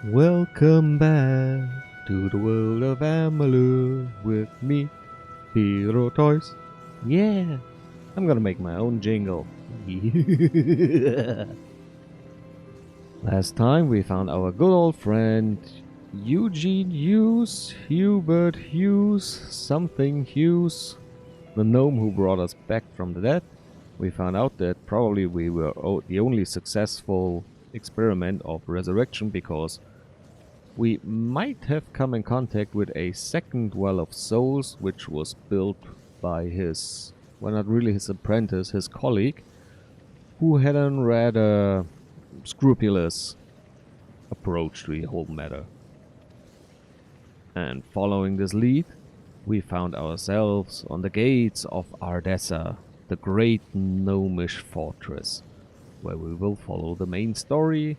Welcome back to the world of Amalur with me, Piroteus. Yeah, I'm gonna make my own jingle. Last time we found our good old friend Eugene Hubert Hughes, something Hughes, the gnome who brought us back from the dead. We found out that probably we were the only successful experiment of resurrection because we might have come in contact with a second well of souls, which was built by his, well, not really his apprentice, his colleague, who had a rather scrupulous approach to the whole matter. And following this lead, we found ourselves on the gates of Ardessa, the great gnomish fortress, where we will follow the main story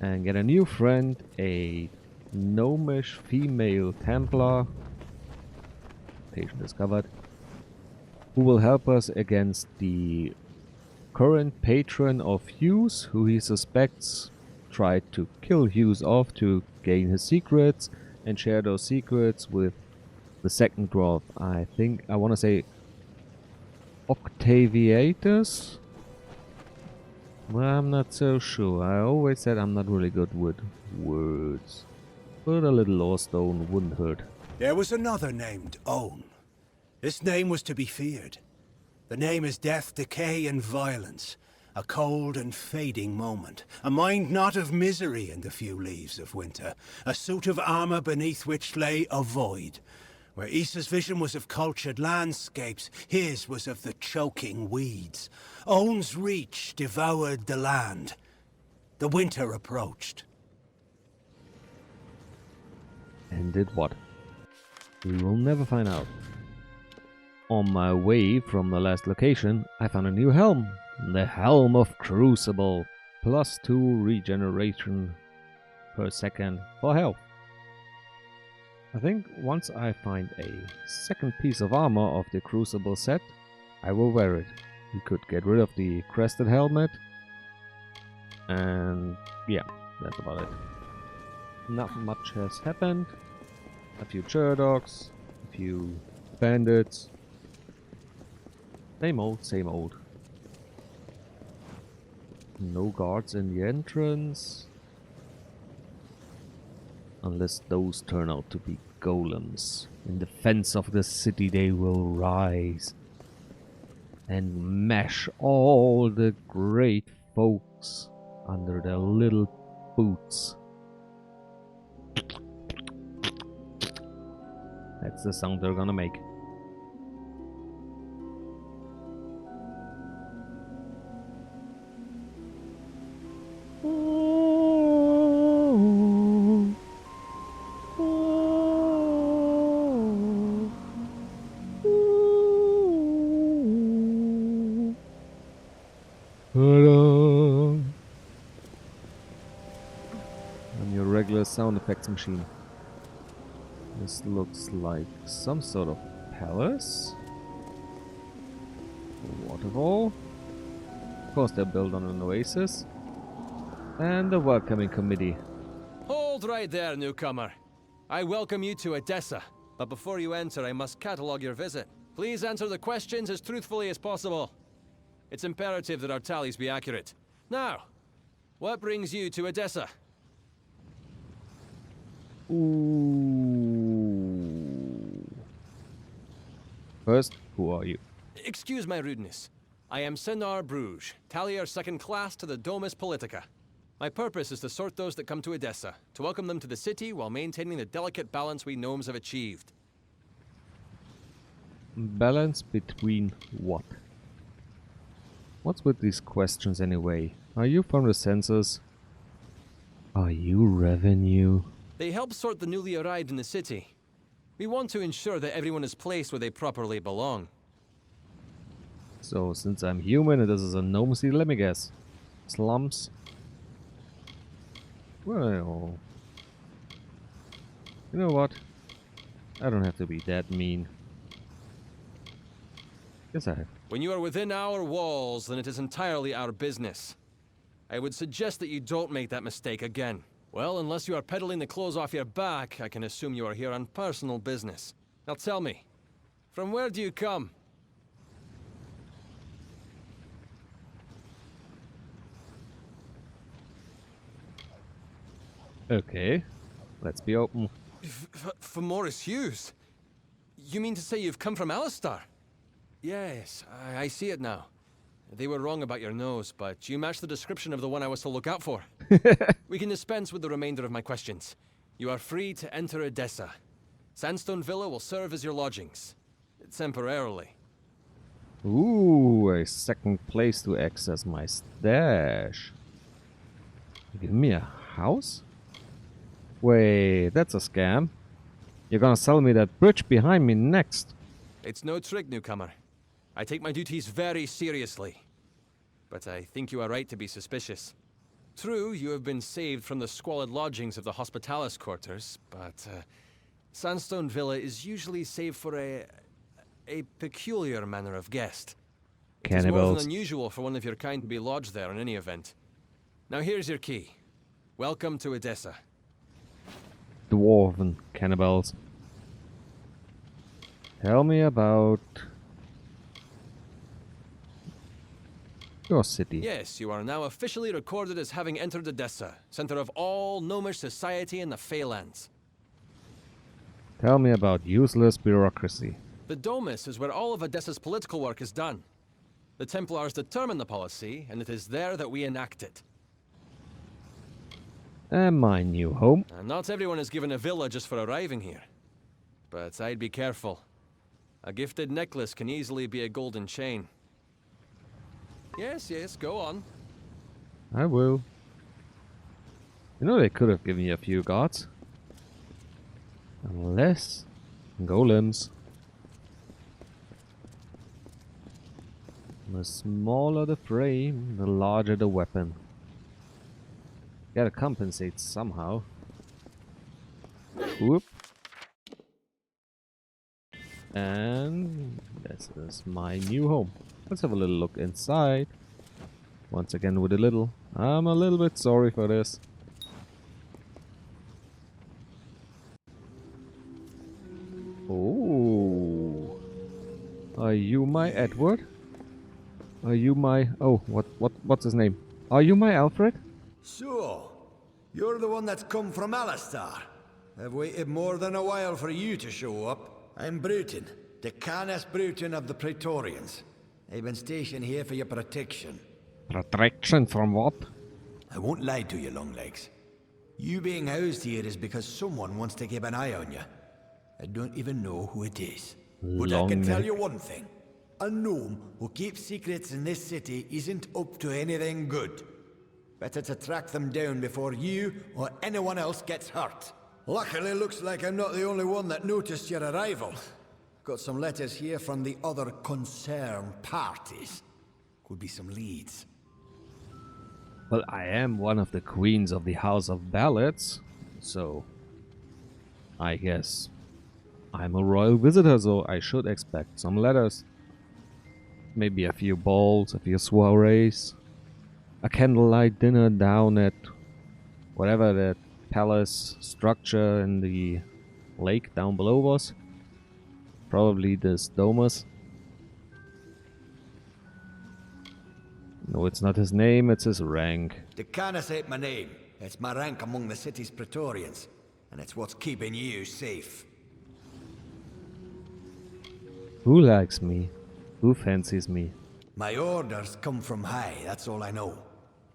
and get a new friend, a gnomish female Templar, patient discovered, who will help us against the current patron of Hughes, who he suspects tried to kill Hughes off to gain his secrets and share those secrets with the second dwarf. I think I want to say Octaviatus. Well, I'm not so sure. I always said I'm not really good with words, but a little ore stone wouldn't hurt. There was another named Own. This name was to be feared. The name is death, decay, and violence. A cold and fading moment. A mind not of misery in the few leaves of winter. A suit of armor beneath which lay a void. Where Issa's vision was of cultured landscapes, his was of the choking weeds. Own's reach devoured the land. The winter approached. And did what? We will never find out. On my way from the last location, I found a new helm. The Helm of Crucible. +2 regeneration per second for health. I think once I find a second piece of armor of the Crucible set, I will wear it. We could get rid of the crested helmet. And yeah, that's about it. Not much has happened. A few Cherdogs, a few bandits. Same old, same old. No guards in the entrance. Unless those turn out to be golems. In defense of the city they will rise and mash all the great folks under their little boots. That's the sound they're gonna make. I'm your regular sound effects machine. This looks like some sort of palace. A waterfall. Of course they're built on an oasis. And a welcoming committee. Hold right there, newcomer. I welcome you to Edessa, but before you enter, I must catalogue your visit. Please answer the questions as truthfully as possible. It's imperative that our tallies be accurate. Now, what brings you to Edessa? Ooh. First, who are you? Excuse my rudeness. I am Senar Bruges, tallier second class to the Domus Politica. My purpose is to sort those that come to Edessa, to welcome them to the city while maintaining the delicate balance we gnomes have achieved. Balance between what? What's with these questions anyway? Are you from the census? Are you revenue? They help sort the newly arrived in the city. We want to ensure that everyone is placed where they properly belong. So, since I'm human and this is a gnome city, let me guess. Slums? Well... You know what? I don't have to be that mean. Yes, I have. When you are within our walls, then it is entirely our business. I would suggest that you don't make that mistake again. Well, unless you are peddling the clothes off your back, I can assume you are here on personal business. Now tell me, from where do you come? Okay, let's be open. From Morris Hughes? You mean to say you've come from Alistar? Yes, I see it now. They were wrong about your nose, but you match the description of the one I was to look out for. We can dispense with the remainder of my questions. You are free to enter Edessa. Sandstone Villa will serve as your lodgings. Temporarily. Ooh, a second place to access my stash. Give me a house? Wait, that's a scam. You're gonna sell me that bridge behind me next. It's no trick, newcomer. I take my duties very seriously. But I think you are right to be suspicious. True, you have been saved from the squalid lodgings of the Hospitalis quarters, but Sandstone Villa is usually saved for a peculiar manner of guest. It is more Cannibals. than unusual for one of your kind to be lodged there in any event. Now here's your key. Welcome to Edessa. Dwarven cannibals. Tell me about your city. Yes, you are now officially recorded as having entered Edessa, center of all gnomish society in the Feylands. Tell me about useless bureaucracy. The Domus is where all of Edessa's political work is done. The Templars determine the policy, and it is there that we enact it. And my new home. And not everyone is given a villa just for arriving here. But I'd be careful. A gifted necklace can easily be a golden chain. Yes, go on. I will. You know, they could have given me a few guards. Unless golems. The smaller the frame, the larger the weapon. Gotta compensate somehow. Whoop. And this is my new home. Let's have a little look inside. Once again with a little. I'm a little bit sorry for this. Oh. Are you my Edward? Are you my... Oh, what's his name? Are you my Alfred? So, you're the one that's come from Alistar. I've waited more than a while for you to show up. I'm Bruton, Decanus Bruton of the Praetorians. I've been stationed here for your protection. Protection from what? I won't lie to you, Longlegs. You being housed here is because someone wants to keep an eye on you. I don't even know who it is. But I can tell you one thing. A gnome who keeps secrets in this city isn't up to anything good. Better to track them down before you or anyone else gets hurt. Luckily, looks like I'm not the only one that noticed your arrival. Got some letters here from the other concerned parties. Could be some leads. Well, I am one of the queens of the House of Ballads, so I guess I'm a royal visitor, so I should expect some letters. Maybe a few balls, a few soirees, a candlelight dinner down at whatever that palace structure in the lake down below was. Probably this Domus. No, it's not his name, it's his rank. Decanus ain't my name. It's my rank among the city's Praetorians. And it's what's keeping you safe. Who likes me? Who fancies me? My orders come from high, that's all I know.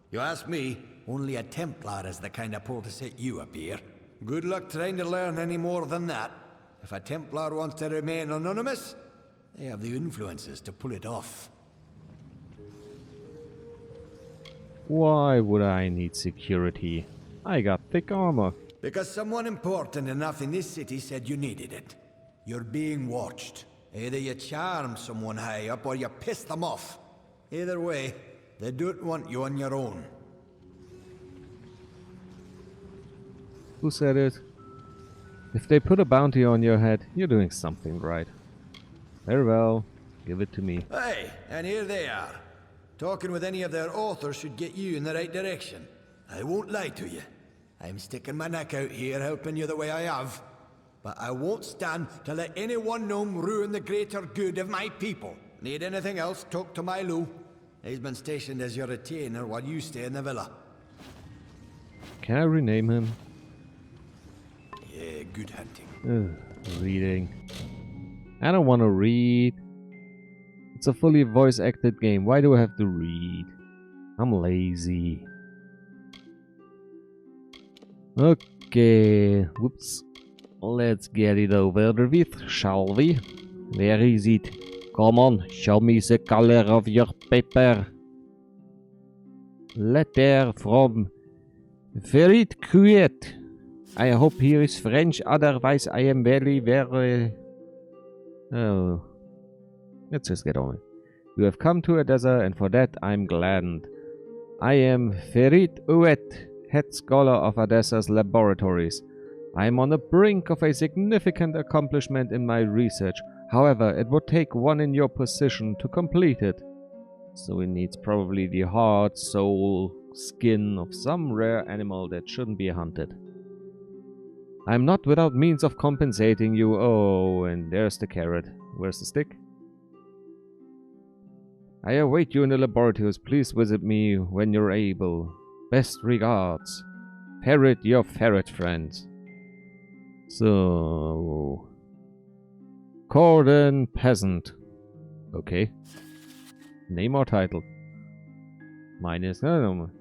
You ask me, only a Templar is the kind of pull to set you up here. Good luck trying to learn any more than that. If a Templar wants to remain anonymous, they have the influences to pull it off. Why would I need security? I got thick armor. Because someone important enough in this city said you needed it. You're being watched. Either you charm someone high up or you piss them off. Either way, they don't want you on your own. Who said it? If they put a bounty on your head, you're doing something right. Very well, give it to me. Hey, and here they are. Talking with any of their authors should get you in the right direction. I won't lie to you. I'm sticking my neck out here helping you the way I have. But I won't stand to let any one gnome ruin the greater good of my people. Need anything else, talk to Milo. He's been stationed as your retainer while you stay in the villa. Can I rename him? Yeah, good hunting. Ugh, reading. I don't want to read. It's a fully voice-acted game. Why do I have to read? I'm lazy. Okay. Whoops. Let's get it over with, shall we? Where is it? Come on, show me the color of your paper. Letter from Ferit Kuet. I hope here is French, otherwise I am very... Oh. Let's just get on it. You have come to Edessa, and for that I'm gladdened. I am Ferit Uet, head scholar of Edessa's laboratories. I am on the brink of a significant accomplishment in my research. However, it would take one in your position to complete it. So it needs probably the heart, soul, skin of some rare animal that shouldn't be hunted. I am not without means of compensating you. Oh, and there's the carrot. Where's the stick? I await you in the laboratories. Please visit me when you're able. Best regards. Ferret, your ferret friends. So... Cordon Peasant. Okay. Name or title? Mine is... No.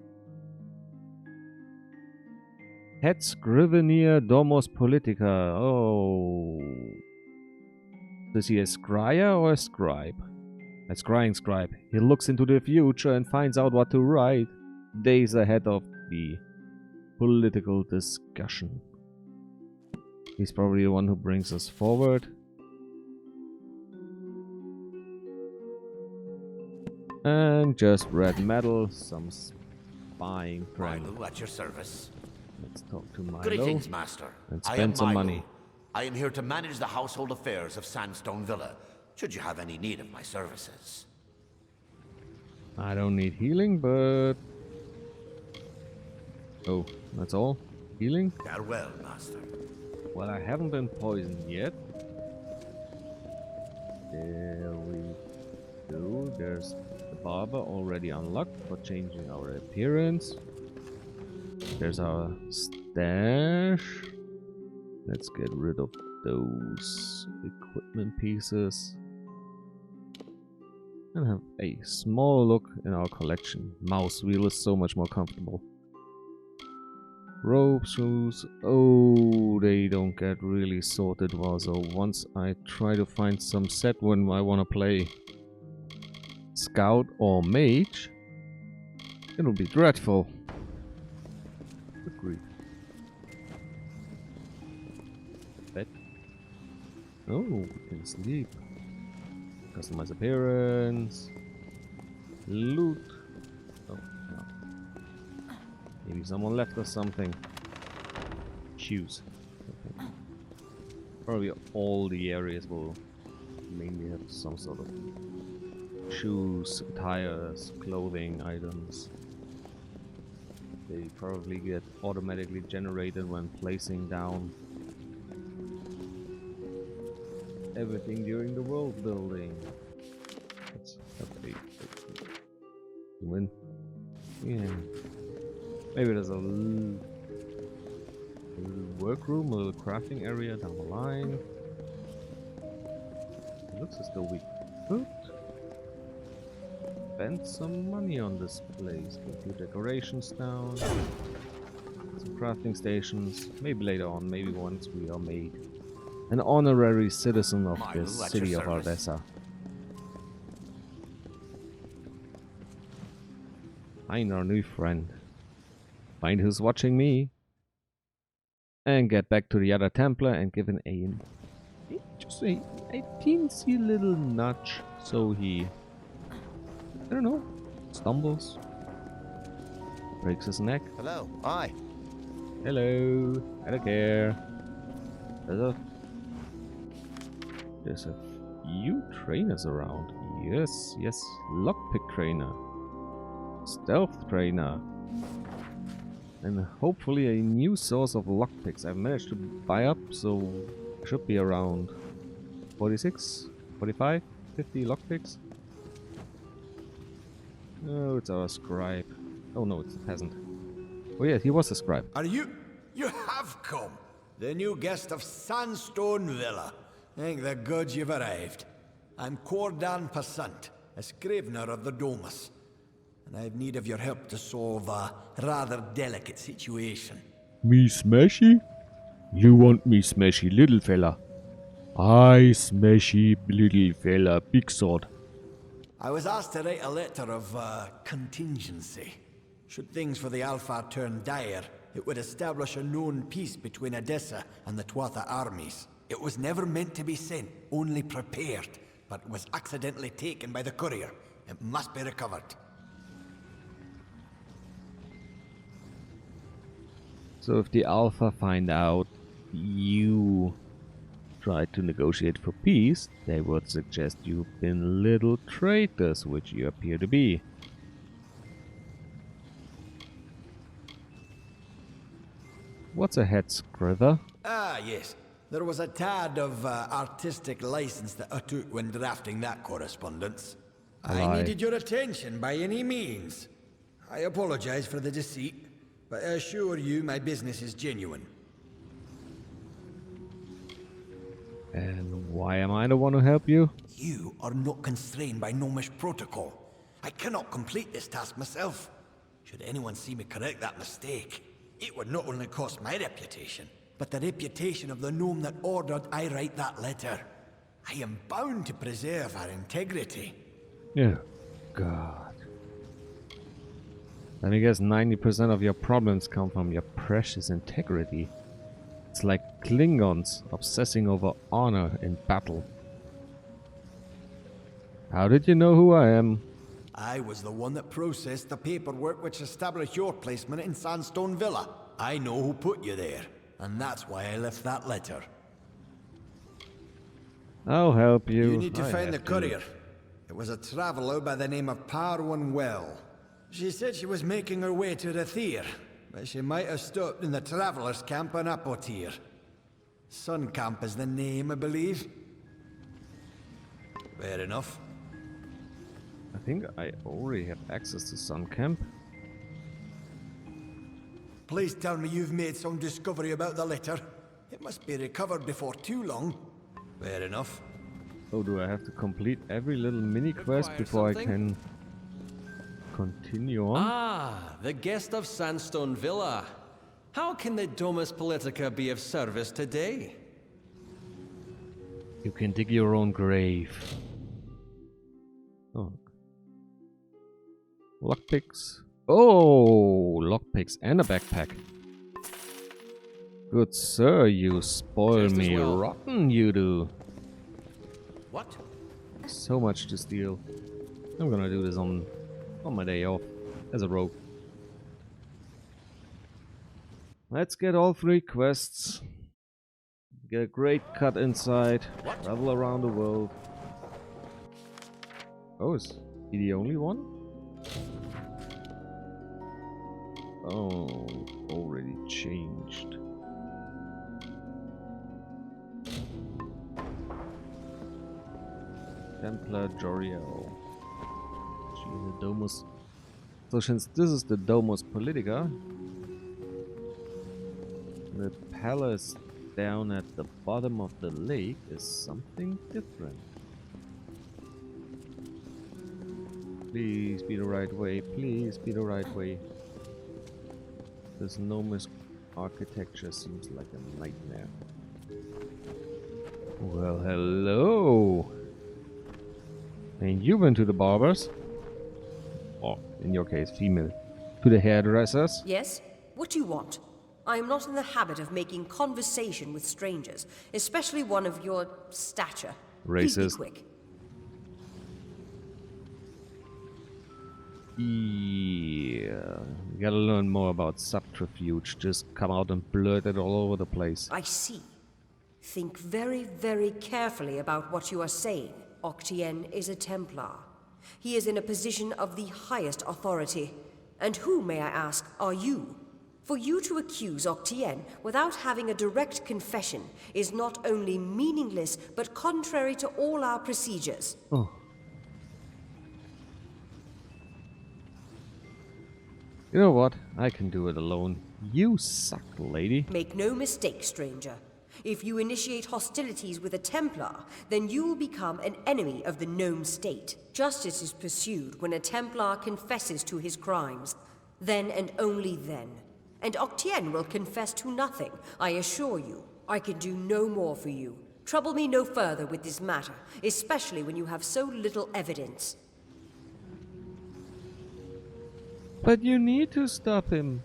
Head Scrivener Domus Politica. Oh. Is he a scryer or a scribe? A scrying scribe. He looks into the future and finds out what to write. Days ahead of the political discussion. He's probably the one who brings us forward. And just red metal, some spying friend. Milo at your service. Let's talk to Milo. Greetings, Master. And I am spend some Milo. money. I am here to manage the household affairs of Sandstone Villa, should you have any need of my services. I don't need healing, but... Oh, that's all? Healing? Farewell, Master. Well, I haven't been poisoned yet. There we go. There's the barber already unlocked for changing our appearance. There's our stash. Let's get rid of those equipment pieces. And have a small look in our collection. Mouse wheel is so much more comfortable. Rope, shoes. Oh, they don't get really sorted well. So once I try to find some set when I want to play Scout or Mage, it'll be dreadful. Agreed. Bed. Oh, we can sleep. Customize appearance. Loot. Oh, no. Maybe someone left us something. Shoes. Okay. Probably all the areas will mainly have some sort of shoes, tires, clothing items. They probably get automatically generated when placing down everything during the world building. Let's have a zoom in. Yeah. Maybe there's a little workroom, a little crafting area down the line. It looks as though we could spend some money on this place. Get a few decorations down, some crafting stations. Maybe later on, maybe once we are made an honorary citizen of this city of Ardessa. Find our new friend. Find who's watching me. And get back to the other Templar and give an aim. Just a teensy little nudge so he, I don't know, stumbles. Breaks his neck. Hello. Hi. Hello. I don't care. There's a few trainers around. Yes, lockpick trainer. Stealth trainer. And hopefully a new source of lockpicks. I've managed to buy up, so should be around 46, 45, 50 lockpicks. Oh, it's our scribe. Oh no, it's a peasant. Oh yeah, he was a scribe. Are you? You have come! The new guest of Sandstone Villa. Thank the gods you've arrived. I'm Cordan Passant, a scrivener of the Domus. And I have need of your help to solve a rather delicate situation. Me smashy? You want me smashy little fella? I smashy little fella, big sword. I was asked to write a letter of contingency. Should things for the Alpha turn dire, it would establish a known peace between Edessa and the Tuatha armies. It was never meant to be sent, only prepared, but was accidentally taken by the courier. It must be recovered. So if the Alpha find out you tried to negotiate for peace, they would suggest you've been little traitors, which you appear to be. What's a head scriver? Ah, yes. There was a tad of artistic license that I took when drafting that correspondence. I needed your attention by any means. I apologize for the deceit, but I assure you my business is genuine. And why am I the one to help you? You are not constrained by Gnomish protocol. I cannot complete this task myself. Should anyone see me correct that mistake, it would not only cost my reputation, but the reputation of the gnome that ordered I write that letter. I am bound to preserve our integrity. Yeah. God. Let me guess, 90% of your problems come from your precious integrity. It's like Klingons obsessing over honor in battle. How did you know who I am? I was the one that processed the paperwork which established your placement in Sandstone Villa. I know who put you there, and that's why I left that letter. I'll help you. You need to I find the have to. courier. It was a traveler by the name of Parwan Well. She said she was making her way to Rathir, but she might have stopped in the travelers' camp on Apotir. Sun Camp is the name, I believe. Fair enough. I think I already have access to Sun Camp. Please tell me you've made some discovery about the letter. It must be recovered before too long. Fair enough. Oh, do I have to complete every little mini quest Require before I something? can continue on? Ah, the guest of Sandstone Villa. How can the Domus Politica be of service today? You can dig your own grave. Oh. Lockpicks. Oh, lockpicks and a backpack. Good sir, you spoil Just as me well. rotten, you do. What? So much to steal. I'm gonna do this on my day off as a rogue. Let's get all 3 quests. Get a great cut inside. Travel around the world. Oh, is he the only one? Oh, already changed. Templar Joriel. The Domus. So since this is the Domus Politica, the palace down at the bottom of the lake is something different. Please be the right way, please be the right way. This Gnomish architecture seems like a nightmare. Well, hello! And you went to the barbers? Or, in your case, female. To the hairdressers? Yes? What do you want? I am not in the habit of making conversation with strangers, especially one of your stature. Please be Racist. quick. Yeah, you gotta learn more about subterfuge. Just come out and blurt it all over the place. I see. Think very, very carefully about what you are saying. Octien is a Templar. He is in a position of the highest authority. And who, may I ask, are you? For you to accuse Octien without having a direct confession is not only meaningless, but contrary to all our procedures. Oh. You know what? I can do it alone. You suck, lady. Make no mistake, stranger. If you initiate hostilities with a Templar, then you will become an enemy of the gnome state. Justice is pursued when a Templar confesses to his crimes. Then and only then. And Octien will confess to nothing, I assure you. I can do no more for you. Trouble me no further with this matter, especially when you have so little evidence. But you need to stop him.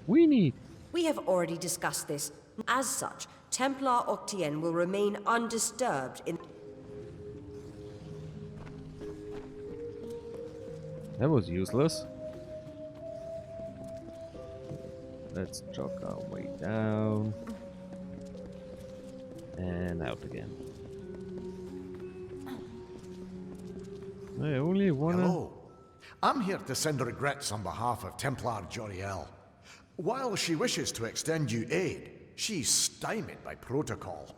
We need. We have already discussed this. As such, Templar Octien will remain undisturbed in... That was useless. Let's jog our way down. And out again. I only wanna... Hello. I'm here to send regrets on behalf of Templar Joriel. While she wishes to extend you aid, she's stymied by protocol.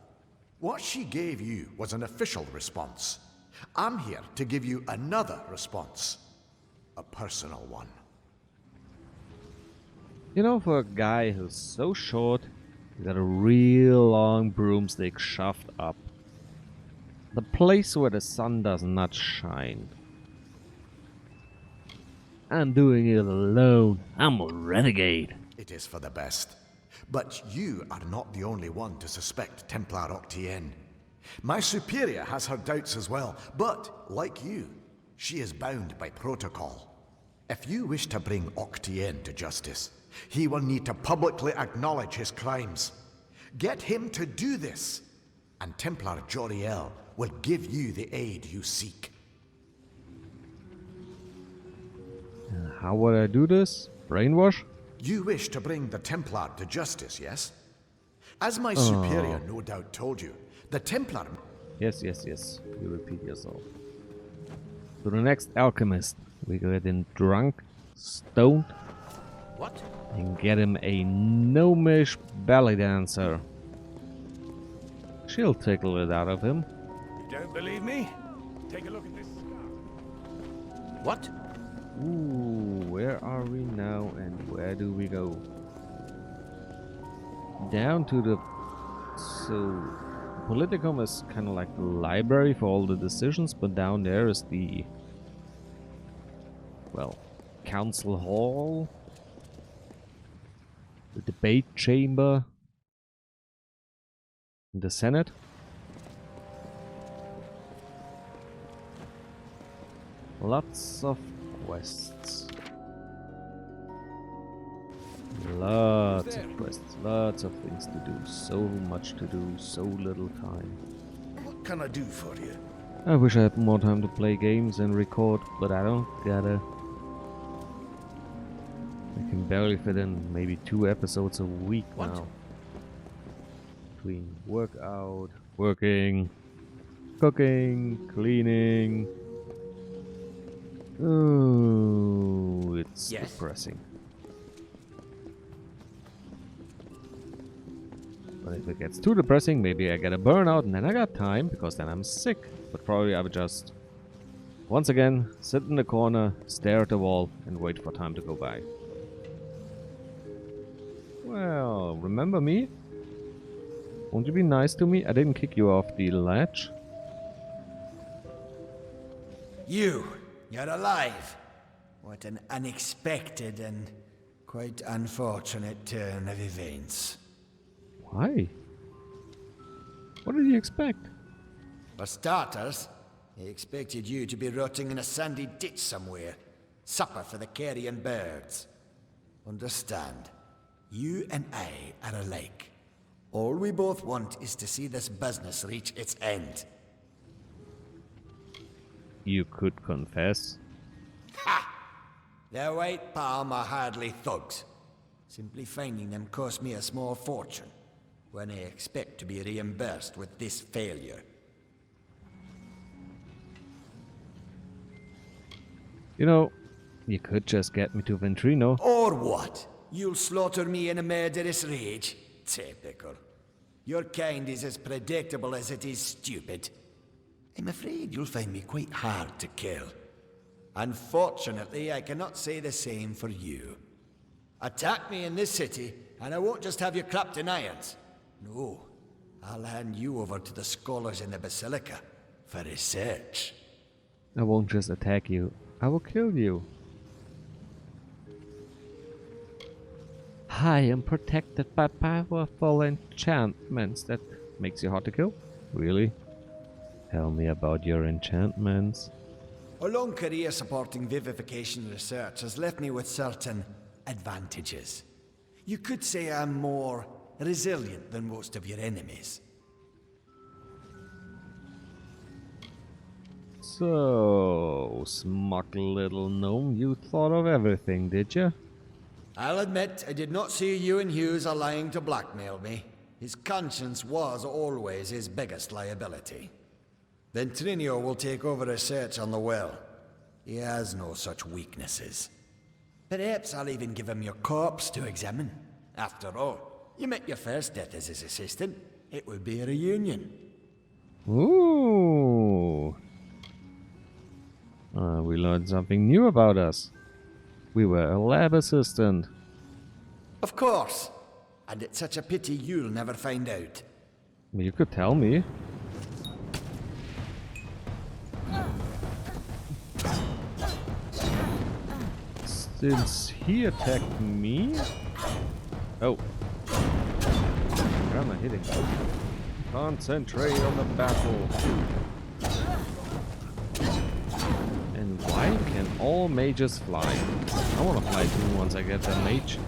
What she gave you was an official response. I'm here to give you another response. A personal one. You know, for a guy who's so short, he got a real long broomstick shoved up. The place where the sun does not shine. I'm doing it alone. I'm a renegade. It is for the best. But you are not the only one to suspect Templar Octien. My superior has her doubts as well, but, like you, she is bound by protocol. If you wish to bring Octien to justice, he will need to publicly acknowledge his crimes. Get him to do this, and Templar Joriel will give you the aid you seek. How would I do this? Brainwash? You wish to bring the Templar to justice, yes? As my superior no doubt told you, the Templar... Yes. You repeat yourself. To the next alchemist. We get him drunk, stoned, What? and get him a gnomish belly dancer. She'll tickle it out of him. You don't believe me? Take a look at this. What? Ooh, where are we now and where do we go? Down to the... So... Politicum is kind of like the library for all the decisions, but down there is the... Well, council hall, the debate chamber, the Senate. Lots of quests. Lots of quests, lots of things to do, so much to do, so little time. What can I do for you? I wish I had more time to play games and record, but I don't gotta. I can barely fit in maybe 2 episodes a week now. Between workout, working, cooking, cleaning. Oh, it's depressing. But if it gets too depressing, maybe I get a burnout and then I got time, because then I'm sick. But probably I would just, once again, sit in the corner, stare at the wall, and wait for time to go by. Well, remember me? Won't you be nice to me? I didn't kick you off the ledge. You're alive. What an unexpected and quite unfortunate turn of events. Why? What did you expect? For starters, he expected you to be rotting in a sandy ditch somewhere. Supper for the carrion birds. Understand, you and I are alike. All we both want is to see this business reach its end. You could confess. Ha! The White Palm are hardly thugs. Simply finding them cost me a small fortune, when I expect to be reimbursed with this failure. You know, You could just get me to Ventrino. Or what? You'll slaughter me in a murderous rage? Typical. Your kind is as predictable as it is stupid. I'm afraid you'll find me quite hard to kill. Unfortunately, I cannot say the same for you. Attack me in this city, and I won't just have you clapped in irons. No, I'll hand you over to the scholars in the Basilica for research. I won't just attack you, I will kill you. I am protected by powerful enchantments. That makes you hard to kill? Really? Tell me about your enchantments. A long career supporting vivification research has left me with certain advantages. You could say I'm more resilient than most of your enemies. So, smug little gnome, you thought of everything, did you? I'll admit I did not see you and Hughes are lying to blackmail me. His conscience was always his biggest liability. Ventrinio will take over research on the well. He has no such weaknesses. Perhaps I'll even give him your corpse to examine. After all, you met your first death as his assistant. It would be a reunion. Ooh. We learned something new about us. We were a lab assistant. Of course. And it's such a pity you'll never find out. You could tell me. Since he attacked me? Oh. Where am I hitting? Concentrate on the battle. And why can all mages fly? I want to fly too once I get the mage.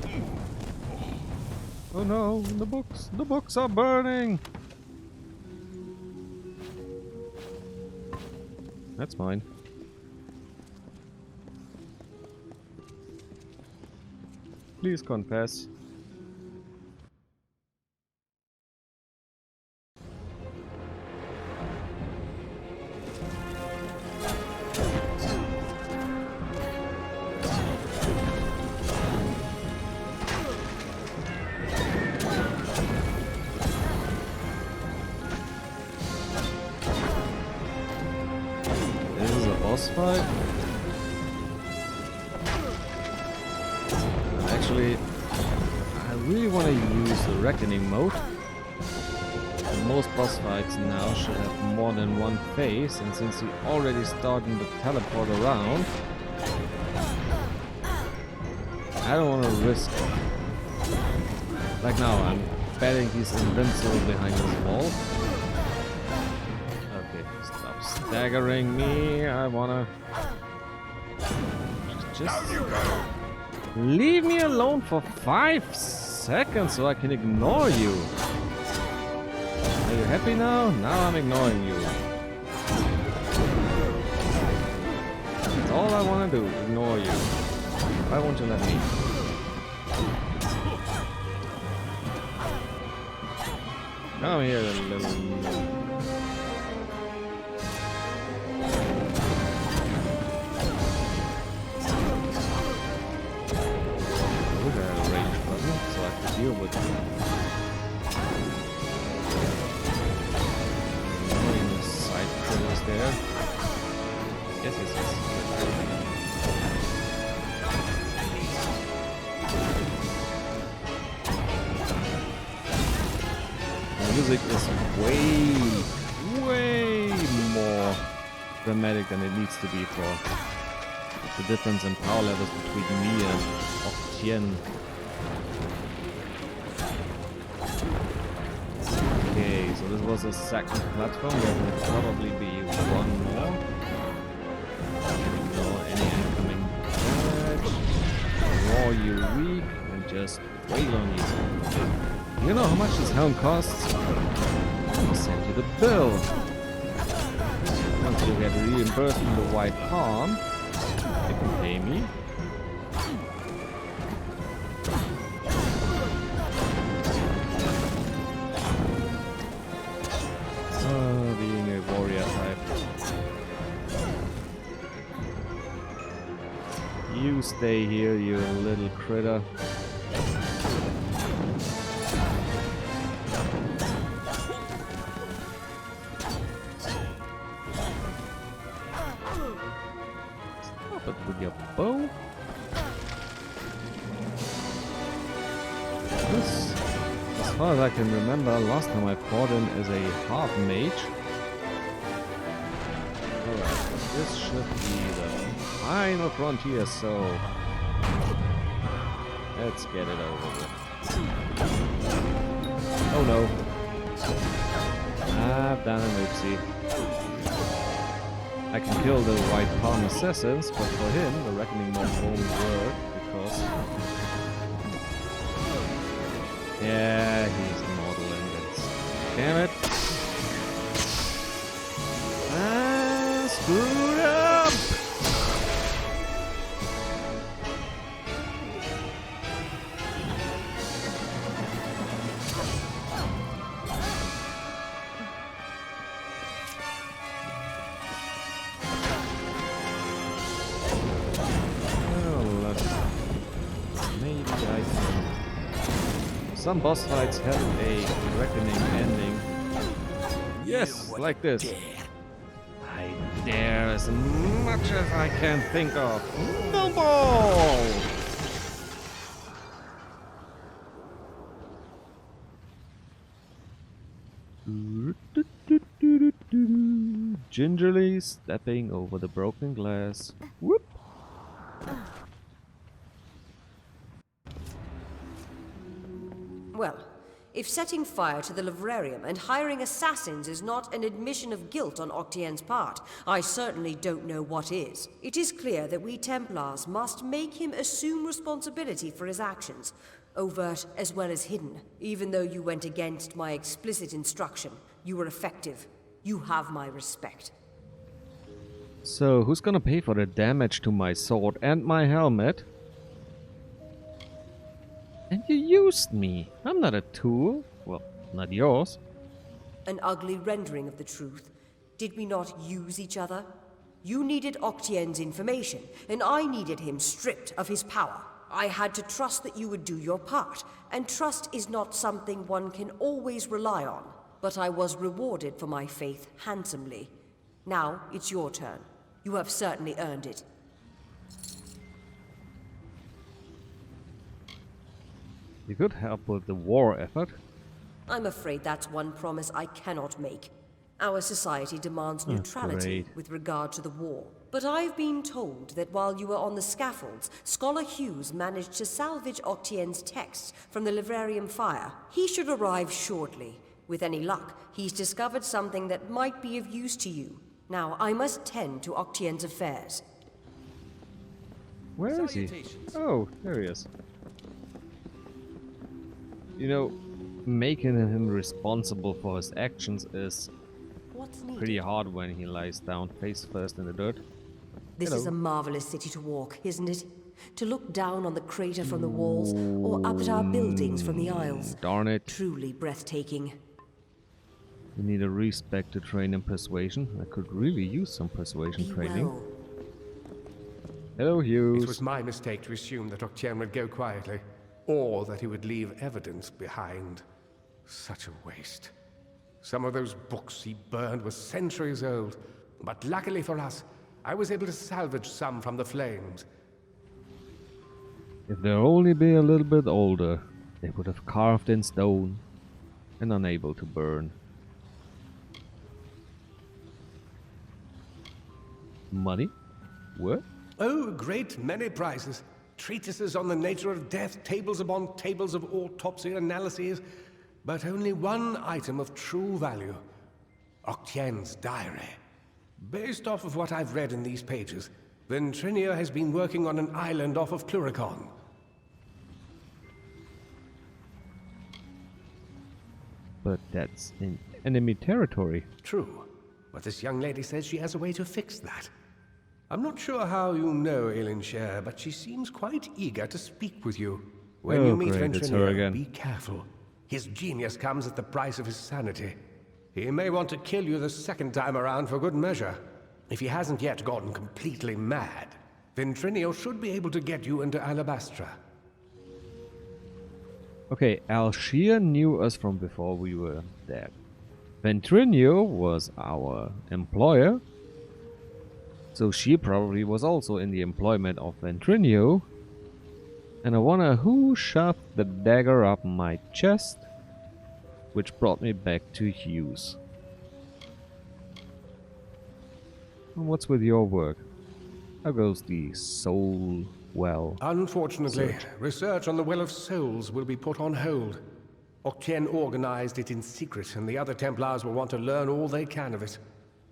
Oh no, the books are burning! That's mine. Please confess. This is a boss fight. Actually, I really want to use the Reckoning mode. Most boss fights now should have more than one phase, and since you're already starting to teleport around, I don't want to risk. Like now, I'm betting he's invincible behind this wall. Okay, stop staggering me. I wanna just leave me alone for 5 seconds so I can ignore you. Are you happy now? Now I'm ignoring you. That's all I want to do, ignore you. Why won't you let me? Come here, little... deal with annoying side critters there. Yes. The music is way more dramatic than it needs to be for the difference in power levels between me and Octien. Okay, so this was a second platform. There will probably be one more. Ignore any incoming damage. Raw you weak and just wail on you. You know how much this helm costs? I'll send you the bill. Once you get reimbursed from the White Palm, you can pay me. Being a warrior type. You stay here, you little critter. Stop it with your bow. This, as far as I can remember, last time I fought him as a half mage. Alright, this should be the final frontier, so let's get it over with. Oh no. I've done an oopsie. I can kill the White Palm assassins, but for him the Reckoning Mode won't work because... yeah, he's immortal in this. Damn it! Ah, screwed up! Some boss fights have a reckoning ending. Yes, like this. I dare as much as I can think of. No ball! Gingerly stepping over the broken glass. Whoop! Well, if setting fire to the livrarium and hiring assassins is not an admission of guilt on Octienne's part, I certainly don't know what is. It is clear that we Templars must make him assume responsibility for his actions, overt as well as hidden. Even though you went against my explicit instruction, you were effective. You have my respect. So, who's gonna pay for the damage to my sword and my helmet? And you used me. I'm not a tool. Well, not yours. An ugly rendering of the truth. Did we not use each other? You needed Octienne's information, and I needed him stripped of his power. I had to trust that you would do your part, and trust is not something one can always rely on. But I was rewarded for my faith handsomely. Now it's your turn. You have certainly earned it. You could help with the war effort. I'm afraid that's one promise I cannot make. Our society demands neutrality with regard to the war. But I've been told that while you were on the scaffolds, Scholar Hughes managed to salvage Octienne's texts from the livrarium fire. He should arrive shortly. With any luck, he's discovered something that might be of use to you. Now, I must tend to Octienne's affairs. Where is he? Oh, there he is. You know, making him responsible for his actions is pretty hard when he lies down face first in the dirt. This is a marvelous city to walk, isn't it? To look down on the crater from the walls, or up at our buildings from the aisles. Darn it. Truly breathtaking. You need a respect to train in persuasion. I could really use some persuasion training. Well. Hello, Hughes. It was my mistake to assume that Octienne would go quietly, or that he would leave evidence behind. Such a waste. Some of those books he burned were centuries old, but luckily for us, I was able to salvage some from the flames. If they'd only be a little bit older, they would have carved in stone and unable to burn. Money? What? Oh, a great many prizes. Treatises on the nature of death, tables upon tables of autopsy analyses, but only one item of true value. Octienne's diary. Based off of what I've read in these pages, Ventrinia has been working on an island off of Cluricon. But that's in enemy territory. True, but this young lady says she has a way to fix that. I'm not sure how you know Elinshire, but she seems quite eager to speak with you. When you meet great, it's her again. Ventrinia, be careful. His genius comes at the price of his sanity. He may want to kill you the second time around for good measure. If he hasn't yet gotten completely mad. Ventrinio should be able to get you into Alabastra. Okay, Alshir knew us from before we were dead. Ventrinio was our employer, so she probably was also in the employment of Ventrinio. And I wonder who shoved the dagger up my chest, which brought me back to Hughes. And what's with your work? How goes the soul well? Unfortunately, research on the Well of Souls will be put on hold. Octien organized it in secret, and the other Templars will want to learn all they can of it.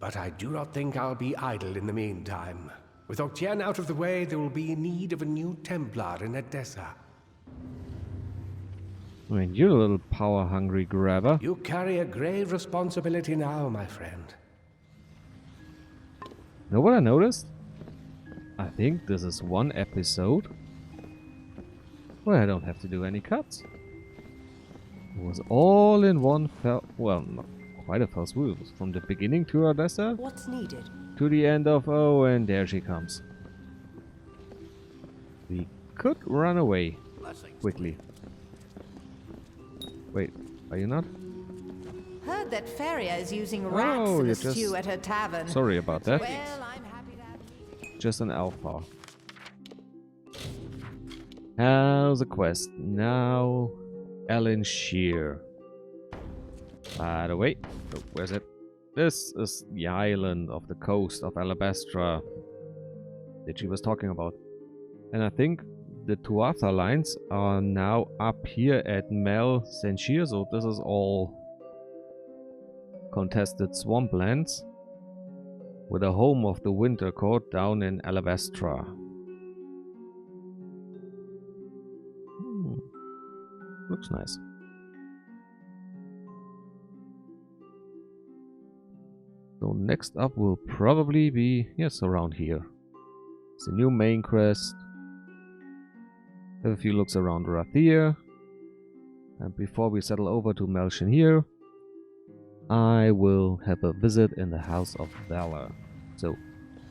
But I do not think I'll be idle in the meantime. With Octien out of the way, there will be need of a new Templar in Edessa. I mean, you're a little power-hungry grabber. You carry a grave responsibility now, my friend. Know what I noticed? I think this is one episode where I don't have to do any cuts. It was all in one well, not quite a fell swoop. From the beginning to Odessa What's needed? to the end of, oh, and there she comes. We could run away quickly. Wait, are you not? Heard that Feria is using rats in a stew at her tavern. Sorry about that. Well, I'm happy to have... Just an alpha. How's the quest? Now, Ellen Shear. By the way, oh, where's it? This is the island of the coast of Alabastra that she was talking about. And I think the Tuatha lines are now up here at Mel Senshir, so this is all contested swamplands with a home of the Winter Court down in Alabastra. Looks nice. So next up will probably be, yes, around here. It's a new main quest. Have a few looks around Rathir. And before we settle over to Melchin here, I will have a visit in the House of Valor. So,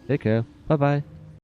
take care. Bye bye.